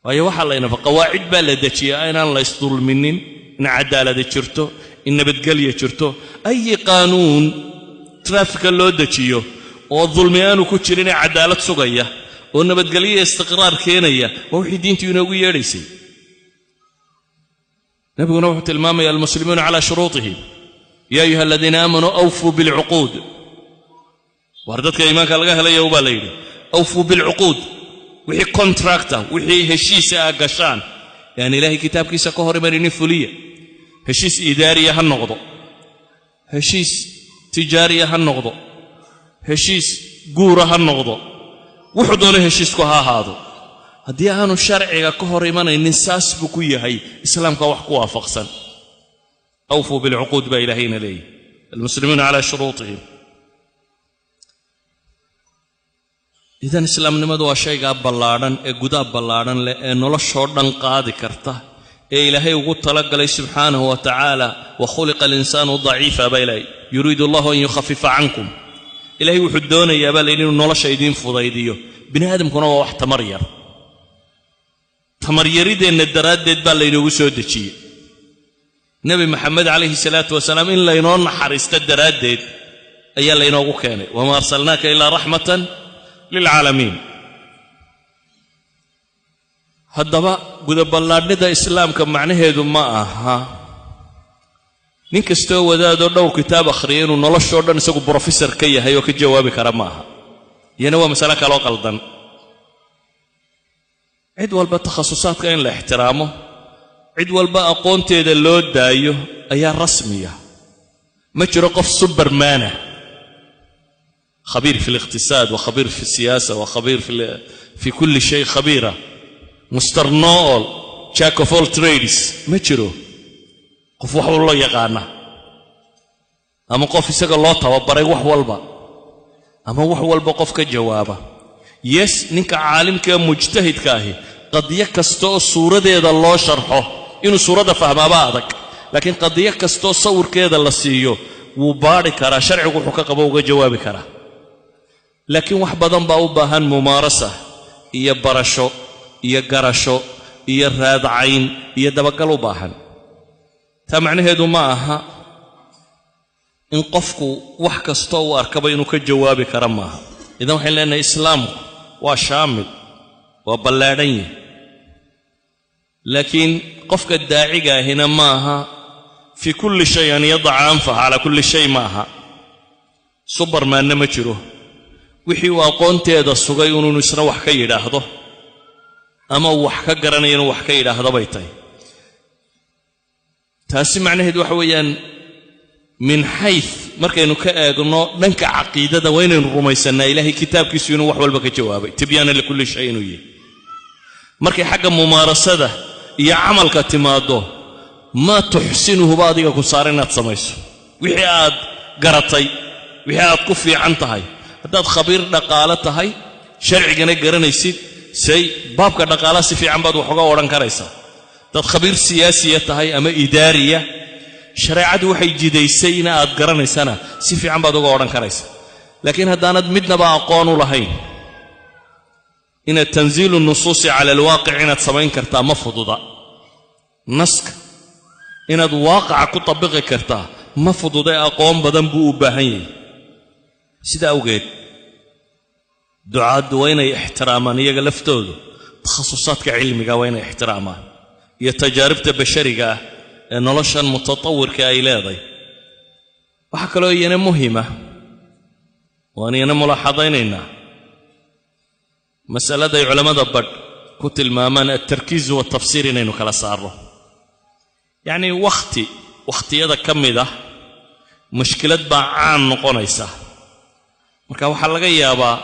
waayo waxaa laynafa qawaacid baa la dejiyaa inaan la isdulminin in cadaalada jirto in nabadgelya jirto ayi qaanuun traafika loo dejiyo oo dulmi aanu ku jirin ee cadaalad sugaya oo nabadgelyo istiqraar keenaya waa wixii diintu inoogu yeedhaysay nabiguna wuxuu tilmaamaya almuslimuuna calaa shuruutihim yaa ayuha aladiina aamanuu awfuu bilcuquud war dadka iimaanka laga helaya ubaa la yidhi awfuu bilcuquud wixii contracta wixii heshiisa ah gashaan yani ilaahay kitaabkiisa ka hor imanaynin fuliya heshiis idaariya ha noqdo heshiis tijaariya ha noqdo heshiis guura ha noqdo wuxuu doono heshiisku ha ahaado haddii aanu sharciga ka hor imanaynin saas buu ku yahay islaamka wax ku waafaqsan awfuu bilcuquud baa ilaahayna leeyahy almuslimuuna calaa shuruutihim idan islaamnimadu waa shaygaa ballaadhan ee gudaa ballaadhan leh ee noloshoo dhan qaadi karta ee ilaahay ugu talagalay subxaanahu wa tacaala wa khuliqa alinsaanu daciifa baa ilaahay yuriidu allahu an yukhafifa cankum ilaahay wuxuu doonayaa baa layidhi inuu nolosha idiin fudaydiyo bini aadamkuna waa wax tamar yar tamaryarideenna daraaddeed baa laynoogu soo dejiyey nebi maxamed calayhi salaatu wasalaam in laynoo naxariisto daraaddeed ayaa laynoogu keenay wamaa arsalnaaka ilaa raxmatan lilcaalamiin haddaba gudaballaadhnida islaamka macnaheedu ma aha nin kastoo wadaadoo dhowr kitaab akhriya inuu noloshoo dhan isagu brofessor ka yahay oo ka jawaabi kara ma aha iyana waa masale kaloo qaldan cid walba takhasusaadka in la ixtiraamo cid walba aqoonteeda loo daayo ayaa rasmiya ma jiro qof supermana خبير في الاقتصاد وخبير في السياسة وخبير في كل شيء خبيرة مستر نول jack of all trades ما jiro qof wax walba yaqaana ama qof isaga loo tababaray wax walba ama wax walba qof ka jawaaba yes ninka caalimka mujtahidka ahi qadiya kasto oo suuradeeda loo sharxo inuu suurada fahmaaba adag laakiin qadiya kasto sawirkeeda la siiyo wuu baari karaa sharcigu wuxuu ka qabo uga jawaabi karaa laakiin wax badan baa u baahan mumaarasa iyo barasho iyo garasho iyo raadcayn iyo dabagal u baahan taa macnaheedu ma aha in qofku wax kastoo uu arkaba inuu ka jawaabi kara maaha idan waxaan leenahay islaamku waa shaamil waa ballaadhan yahay laakiin qofka daaciga ahina ma aha fi kulli shay an yadaca anfaha calaa kulli shay ma aha supermanna ma jiro wixii uu aqoonteeda sugay inuu isna wax ka yidhaahdo ama wax ka garanaya inuu wax ka yidhaahdo bay tahay taasi macnaheedu waxa weeyaan min xayth markaynu ka eegno dhanka caqiidada waa inaynu rumaysanaa ilaahay kitaabkiisu inuu wax walba ka jawaabay tibyaana likulli shay inuu yahay markay xagga mumaarasada iyo camalka timaado ma tuxsinuhu ba adiga ku saaran inaad samayso wixii aad garatay wixii aad ku fiican tahay haddaad khabiir dhaqaale tahay sharcigana garanaysid say baabka dhaqaalaha si fiican baad wax uga odhan karaysaa dad khabiir siyaasiya tahay ama idaariya shareecadu waxay jidaysay in aad garanaysana si fiican baad uga odhan karaysaa laakiin haddaanad midnaba aqoon u lahayn inaad tanziilu nusuusi cala alwaaqic inaad samayn kartaa ma fududa naska inaad waaqaca ku tabiqi kartaa ma fududa aqoon badan buu u baahan yahay sida awgeed ducaaddu waa inay ixtiraamaan iyaga laftoodu takhasusaadka cilmiga waa inay ixtiraamaan iyo tajaaribta bashariga ah ee noloshan mutatawirka ay leedahay waxaa kaloo iyana muhima waan iyana mulaaxadaynaynaa masaladay culammada badh ku tilmaamaan altarkiizu waltafsiir inaynu kala saarno yacnii wakhtiyada ka mid ah mushkilad baa caan noqonaysa marka waxaa laga yaabaa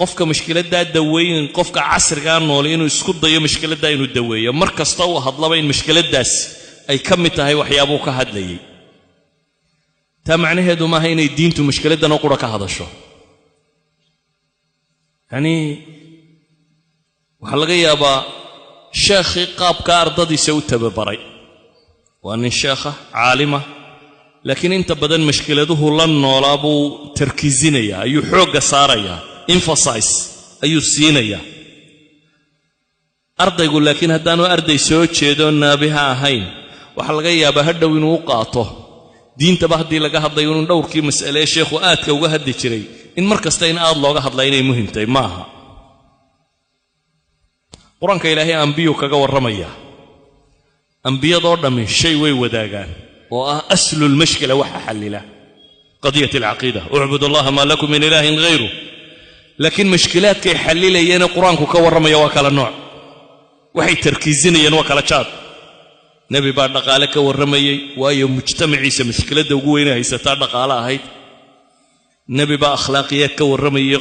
qofka mushkiladdaa daweyn qofka casrigaa nool inuu isku dayo mushkiladdaa inuu daweeyo mar kasta uu hadlaba in mushkiladdaas ay ka mid tahay waxyaabuu ka hadlayay taa macnaheedu maaha inay diintu mushkiladdan oo qura ka hadasho yacnii waxaa laga yaabaa sheekhii qaabka ardadiisa u tababaray waa nin sheekha caalima laakiin inta badan mushkiladuhu la noolaa buu tarkiisinayaa ayuu xoogga saarayaa emphasize ayuu siinayaa ardaygu laakiin haddaanu arday soo jeedo naabiha ahayn waxaa laga yaabaa hadhow inuu u qaato diintaba haddii laga hadlayo inuu dhowrkii mas'ale ee sheekhu aadka uga hadli jiray in mar kasta in aad looga hadlaa inay muhim tahay ma aha qur-aanka ilaahay ambiyuu kaga warramaya ambiyadoo dhammi shay way wadaagaan oo ah aslulmashkila waxa xallila qadiyat alcaqiida ucbud allaha maa lakum min ilaahin hayru laakiin mushkilaadkay xallilayeen qur-aanku ka warramaya waa kala nooc waxay tarkiisinayeen waa kala jaad nebi baa dhaqaale ka warramayey waayo mujtamaciisa mushkiladda ugu weynay haysataa dhaqaale ahayd nebi baa akhlaaqiyaad ka warramayey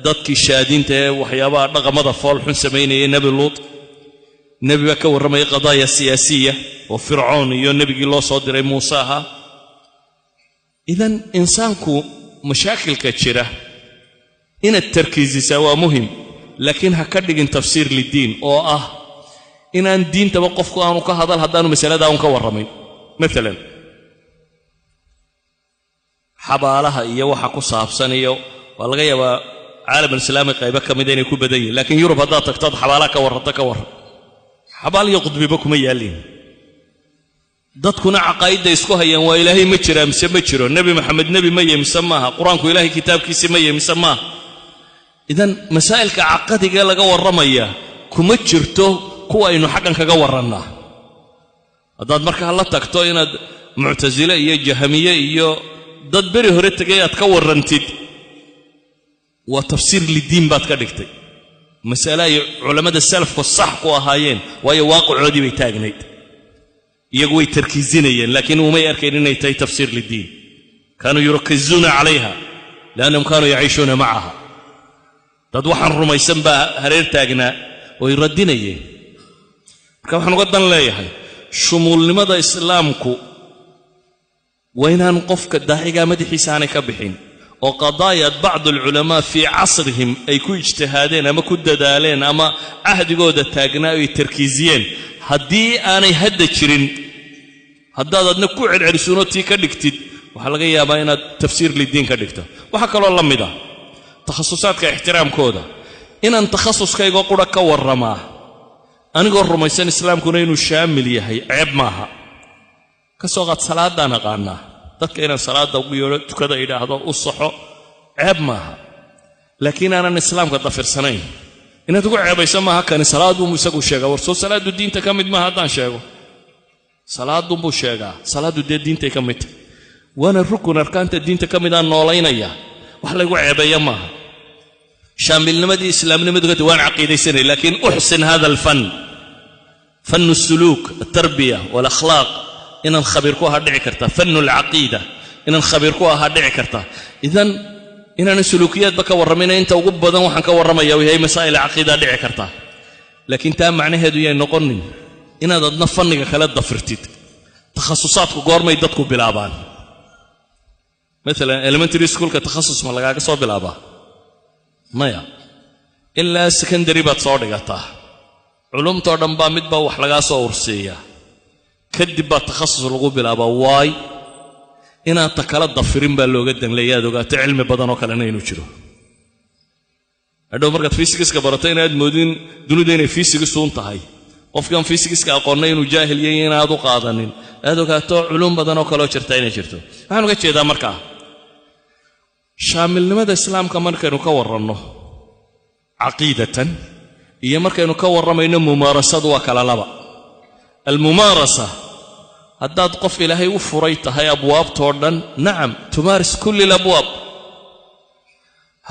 dadkii shaadiinta ee waxyaabaha dhaqamada foolxun samaynayay nebi luut nebi baa ka warramayay qadaaya siyaasiya oo fircoon iyo nebigii loo soo diray muuse ahaa idan insaanku mashaakilka jira inaad tarkiisisaa waa muhim laakiin ha ka dhigin tafsiir liddiin oo ah inaan diintaba qofku aanu ka hadal haddaanu masaladaa un ka warramayn maalan xabaalaha iyo waxa ku saabsan iyo waa laga yaabaa caalamulislaami qaybo ka mida inay ku badan yihin laakiin yurub haddaad tagtood xabaalaha ka warranta ka warran xabaal iyo qudbiba kuma yaallin dadkuna caqaa'idda isku hayaan waa ilaahay ma jiraa mise ma jiro nebi maxamed nebi ma yahay mise maaha qur-aanku ilaahay kitaabkiisii ma yahay mise maaha idan masaa'ilka caqadiga laga warramaya kuma jirto kuwa aynu xaggan kaga warrannaa haddaad markaa la tagto inaad muctasile iyo jahamiye iyo dad beri hore tegay aad ka warrantid waa tafsiir liddiin baad ka dhigtay mas'ale ay culammada salafku sax ku ahaayeen waayo waaqicoodii bay taagnayd iyagu way tarkiisinayeen laakiin umay arkayn inay tahay tafsiir liddiin kaanuu yurakizuuna calayha liannahum kaanuu yaciishuuna macaha dad waxaan rumaysan baa hareer taagnaa way radinayeen marka waxaan uga dan leeyahay shumuulnimada islaamku waa inaan qofka daacigaa madaxiisa aanay ka bixin oo qadaayad bacdu alculamaa fii casrihim ay ku ijtihaadeen ama ku dadaaleen ama cahdigooda taagnaa ay tarkiisiyeen haddii aanay hadda jirin haddaad adna ku celcelisuunoo tii ka dhigtid waxaa laga yaabaa inaad tafsiir liddiin ka dhigto waxaa kaloo la mid ah takhasusaadka ixtiraamkooda inaan takhasuskaygoo qura ka warramaa anigoo rumaysan islaamkuna inuu shaamil yahay ceeb maaha ka soo qaad salaadaan aqaanaa dadka inaan salaadda ugu yeedho tukada idhaahdo u saxo ceeb maaha laakiin aanan islaamka dafirsanayn inaad ugu ceebayso maaha kani salaadunbuu isagu sheegaa warsoo salaaddu diinta ka mid maaha haddaan sheego salaadunbuu sheegaa salaaddu dee diintay ka mid tahay waana rukun arkaanta diinta ka midaan noolaynaya wax laygu ceebeeya maaha شامل نمدي إسلام نمدي وان عقيدة سنة لكن أحسن هذا الفن فن السلوك التربية والأخلاق إن نخبركوها دعي كرتا فن العقيدة إن نخبركوها دعي كرتا إذن إن السلوكيات بك ورمينا أنت وقبضا وحنك ورميا وهي مسائل عقيدة دعي كرتا لكن تام معناها دويا نقولني إن هذا نفنك خلال ضفرتيد تخصصاتك قورما يددكو بالآبان مثلا elementary school كتخصص ما لقاك صوب بالآبا مايا إلا secondary بتصور لقاته علوم تردن با مدبا وحلقا صور سيا كدب تخصص لقو بالآبا واي إنا تكالات ضفرين باللو قدن ليادو قات علم بدنو كالنا ينوشرو هذا مركز فيسيكس كبرتين هاد مودين دونو دين فيسيكس سونتهاي qof kan physics ka aqoonay inuu jaahil yahay inaad u qaadanin aad ogaato culum badan oo kale oo jirta inay jirto waxaan uga jeedaa markaa shaamilnimada islaamka markaynu ka waranno caqiidatan iyo markaynu ka waramayno mumaarasadu waa kala laba almumaarasa haddaad qof ilaahay u furay tahay abwaabtoo dhan nacam tumaaris kulli alabwaab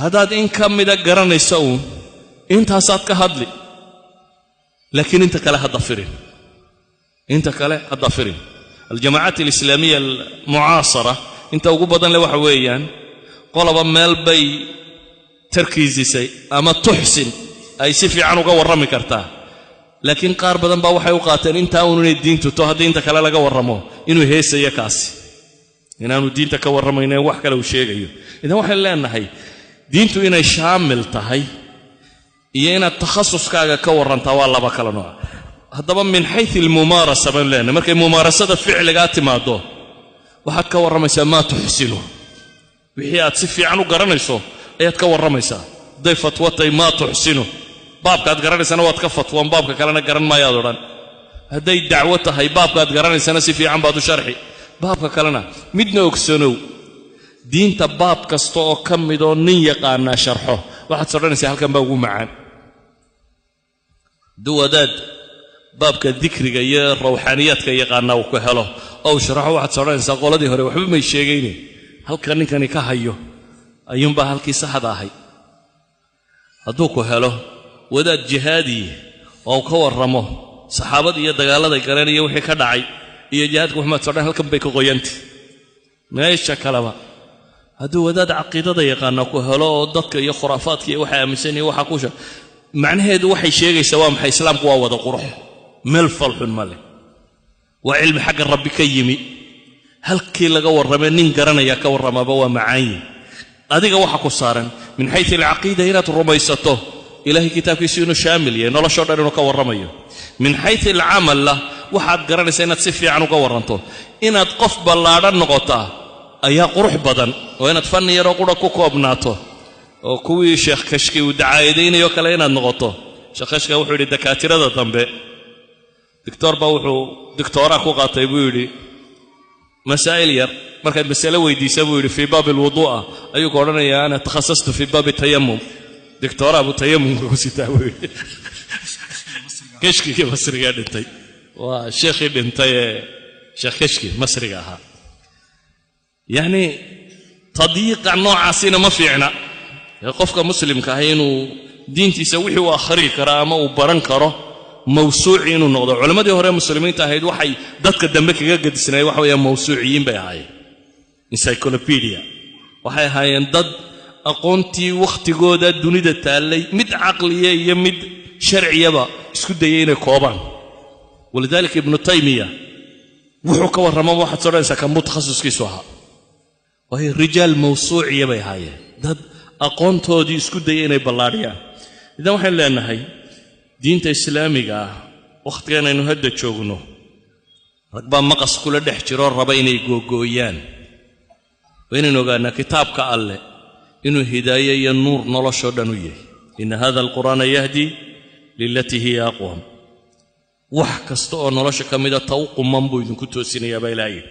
haddaad in ka mida garanaysa uun intaasaad ka hadli لكن انت كلا هضفرين انت كلا هضفرين الجماعات الإسلامية المعاصرة انت وقبضا لوحويا قلبا مال بي تركيزي سي اما تحسن اي سيفي عنو قورمي كرتا لكن قار بدن با waxay u qaateen inta aanu diintu to hadii inta kala laga waramo inuu heesaya kaasi inaanu diinta ka waramayna wax kale uu sheegayo idan waxaan leenahay diintu inay shaamil tahay iyo inaad takhasuskaaga ka warantaa waa laba kala nooc haddaba min xayth almumaarasa baan leenahay markay mumaarasada ficliga timaado waxaad ka waramaysaa ma tuxsinu wixii aad si fiican u garanayso ayaad ka waramaysaa day fatwatay ma tuxsinu baabkaad garanaysana waad ka fatwaan baabka kalena garan maayaad odhan hadday dacwo tahay baabkaad garanaysana si fiican baad u sharxi baabka kalena midna ogsanow diinta baab kasta oo ka mid oo nin yaqaana sharxo waxaad sodhanaysaa halkan baa ugu macaan دواداد بابك الذكر يا روحانيات كي يقانا وكهله أو شرحه واحد صارين ساقولة دي هري وحبي ما يشيعيني هل كان كهيو أيوم بهال كيسة هذا هاي هذو كهله وداد جهادي أو كور رمه صحابة يدقالة ذكراني يوحي كدعي يجهاد محمد صارين هل كم بيكو غيانتي ما يشكلها هذو وداد عقيدة ذي يقانا وكهله ضدك يا خرافات كي وحى مسني وحكوشة معناه هذا وحي شيء سواء محي إسلام قوة وذا قرح مل فلح الملك وعلم حق الرب كيمي هل كي لقوا الرمانين قرنا يا كور رما بوا معاي هذه قوة حكو صارن من حيث العقيدة هنا الرميسته إلهي كتاب يسينه شامل يعني الله شرط إنه كور رميه من حيث العمل له واحد قرنا سنة سفي عنه كور رنته إن تقف بالله نقطة أيها قرح بدن وإن تفني يرى قرا كوكو ابناته وكوي شيخ كشكي ودعايدين يوكلينا النقطة شيخ كشكي وحو لي دكاترة دا تنبي دكتور باوحو دكتورا كو قاطي بيولي مسائل ير مركز مسألة ويدي سبويلي في باب الوضوء أيو قولنا يا أنا تخصصت في باب التيمم دكتورا أبو تيمم كوسي تاويلي كشكي مصري قاعد انتي وشيخي انتي شيخ كشكي مصري قاها يعني تضييق النوع عسينا ما فيعنا قفك مسلم كهينو دينتي سويه واخري كرامه وبرن كره موسوعين ونقض علماء هوري مسلمين تاهيد waxay dadka dambe kaga gadisnay wax weeyaan mawsuuciyiin bay ahaayeen encyclopedia waxay ahaayeen dad aqoontii waqtigooda dunida taalay mid aqliye iyo mid sharciyaba isku dayay inay koobaan walidaalika ibn taymiya wuxuu ka warramay waxa soo ka mutakhasiskiisu ahaa way rijaal mawsuuciye bay ahaayeen dad aqoontoodii isku dayay inay ballaariyaan idan waxaan leenahay diinta islaamiga waqtigan aynu hadda joogno ragba maqas kula dhex jiro raba inay googooyaan وين نوغانا كتاب كالله إنه هداية النور نلاشو دنويه إن هذا القرآن يهدي للتي هي أقوم وحكستو نلاش كميدا توق من بيدن كتو سينيا بيلاي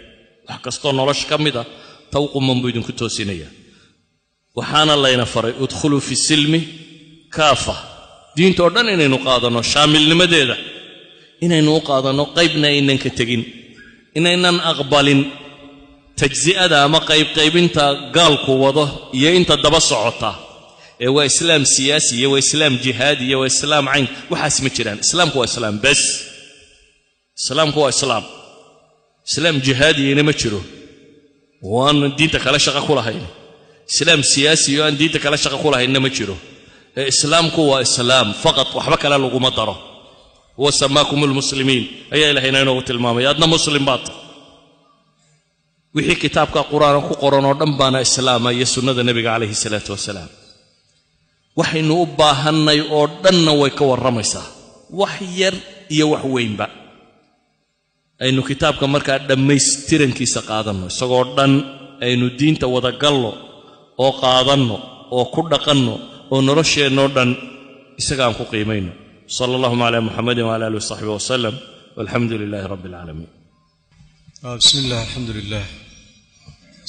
وحكستو نلاش كميدا توق من بيدن كتو سينيا وحان الله ينفر ادخلوا في السلم كافة دين توردن إنه نقاضنا شامل لمديدة إنه نقاضنا قيبنا إنن كتجين إنن أقبالين تجزئة ما قيب انت قال قوضه يا انت دبا سعوتا waa islaam siyaasi iyo waa islaam jihaadi iyo waa islaam cayn waxaas ma jiraan islaamku waa islaam bas islaamku waa islaam jihaadi inama jiro waan diinta kala shaqo ku lahayn islaam siyaasi iyo aan diinta kala shaqo ku lahayn ma jiro islaamku waa islaam faqat waxba kala lagu ma daro wa samaakumul muslimiin ayaa ilaahayna inoo tilmaamay adna muslim baad wixii kitaabka quraanka ku qoran oo dhan baana islaama iyo sunnada nabiga kaleeyhi salaatu wasalaam waxaynu u baahanay oo dhanna way ka waramaysaa wax yar iyo wax weynba aynu kitaabka markaa dhammaystirankiisa qaadanno isagoo dhan aynu diinta wada gallo oo qaadanno oo ku dhaqanno oo nolosheenno dhan isaga aan ku qiimayno sallallahu alayhi muhammadin wa ala alihi wa sahbihi wa sallam walhamdulillahi rabbil alamin bismillah alhamdulillah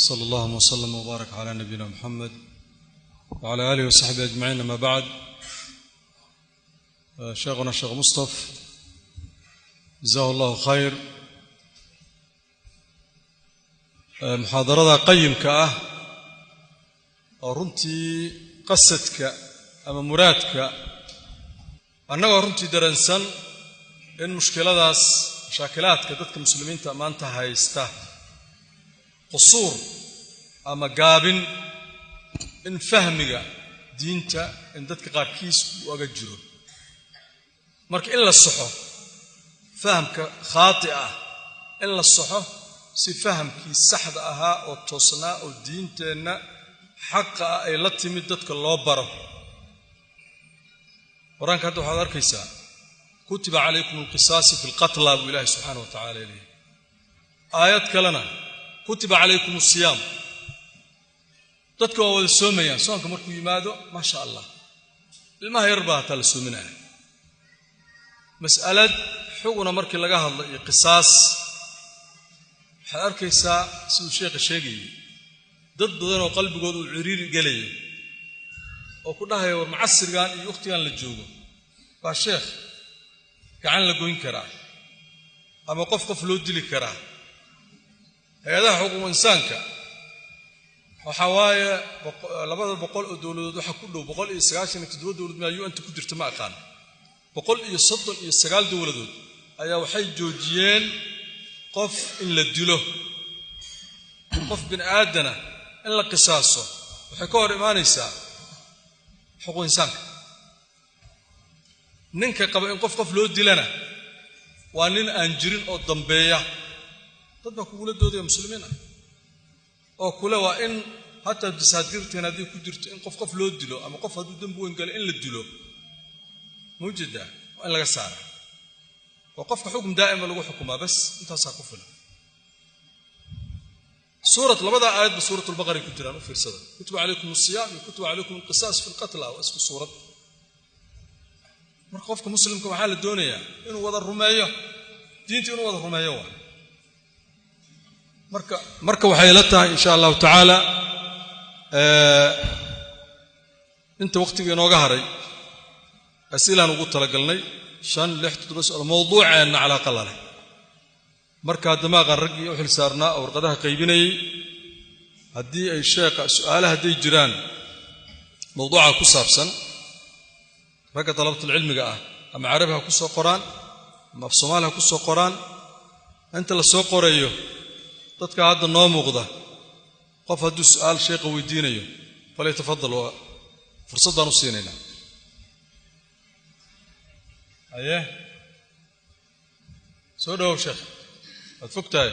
sallallahu wa sallam wa barak ala nabiyyina muhammad wa ala alihi wa sahbihi ajma'in ma ba'd شيخنا الشيخ مصطفى جزاه الله خير محاضرة قيمة runtii qasadka ama muraadka annaga runtii daransan in mushkiladaas mashaakilaadka dadka muslimiinta maanta haysta qusuur ama gaabin in fahmiga diinta in dadka qaarkiis uu aga jiro marka in la saxo fahamka khaati ah in la saxo si fahamkii saxda ahaa oo toosnaa oo diinteenna xaqa ay la timid dadka loo baro quraanka hadda waxaad arkaysaa kutiba calaykum alqisaas fi alqatl wa ilaahi subhanahu wa ta'ala ilayhi aayad kalena kutiba calaykum as-siyam dadka waa wada soomayaan soonka markuu yimaado ma sha Allah ilmaha yar baa taa la soominaa mas'alad xuguna markii laga hadlay qisaas waxaad arkaysaa siduu sheekha sheegayay dad badan oo qalbigoodu ciriiri galayo oo ku dhahayo war macasrigan iyo waqtigan la joogo waa sheekh gacan la goyn karaa ama qof loo dili karaa hay'adaha xuquuq insaanka waxa waaye 200 oo dawladood waxa ku dhow 197 dawlad ma UN ku jirta ma aqaan 139 dawladood ayaa waxay joojiyeen qof in la dilo qof bin aadana in la qisaaso waxay ka hor imaanaysaa xuquuq insaanka ninka qaba in qof loo dilana waa nin aan jirin oo dambeeya dad baa kuula doodaya muslimiin oo kula waa in hatta disaadgirteen hadii ku jirto in qof loo dilo ama qof haduu dambi weyn gal in la dilo mujida waa in laga saaro waa qofka xukum daa'ima lagu xukumaa bas intaas ku filan سورة لبدا آيات بسورة البقرة كتيران وفرسدا كتب عليكم الصيام كتب عليكم القصاص في القتلى واسم السورة مرقفكم مسلمكم حال الدنيا إنه وضع الرماية دينتي إنه وضع الرماية مركب وحيلتها إن شاء الله تعالى أنت وقتك ينوغا هري أسئلة نقول تلقلني شان لحت تدرس الموضوع أن على قلله marka damaaqan rag iyo xil saarnaa oo warqadaha qaybinayay hadii ay sheekha su'aalaha haday jiraan mawduuca ku saabsan rag talabada cilmiga ah ama carabiga ku soo qoraan ama Soomaaliga ku soo qoraan inta la soo qorayo dadka hadda noo muuqda qof haduu su'aal sheekha weydiinayo falay tafadalo fursadan u siinayna aye soo dhaw sheekh فكتاي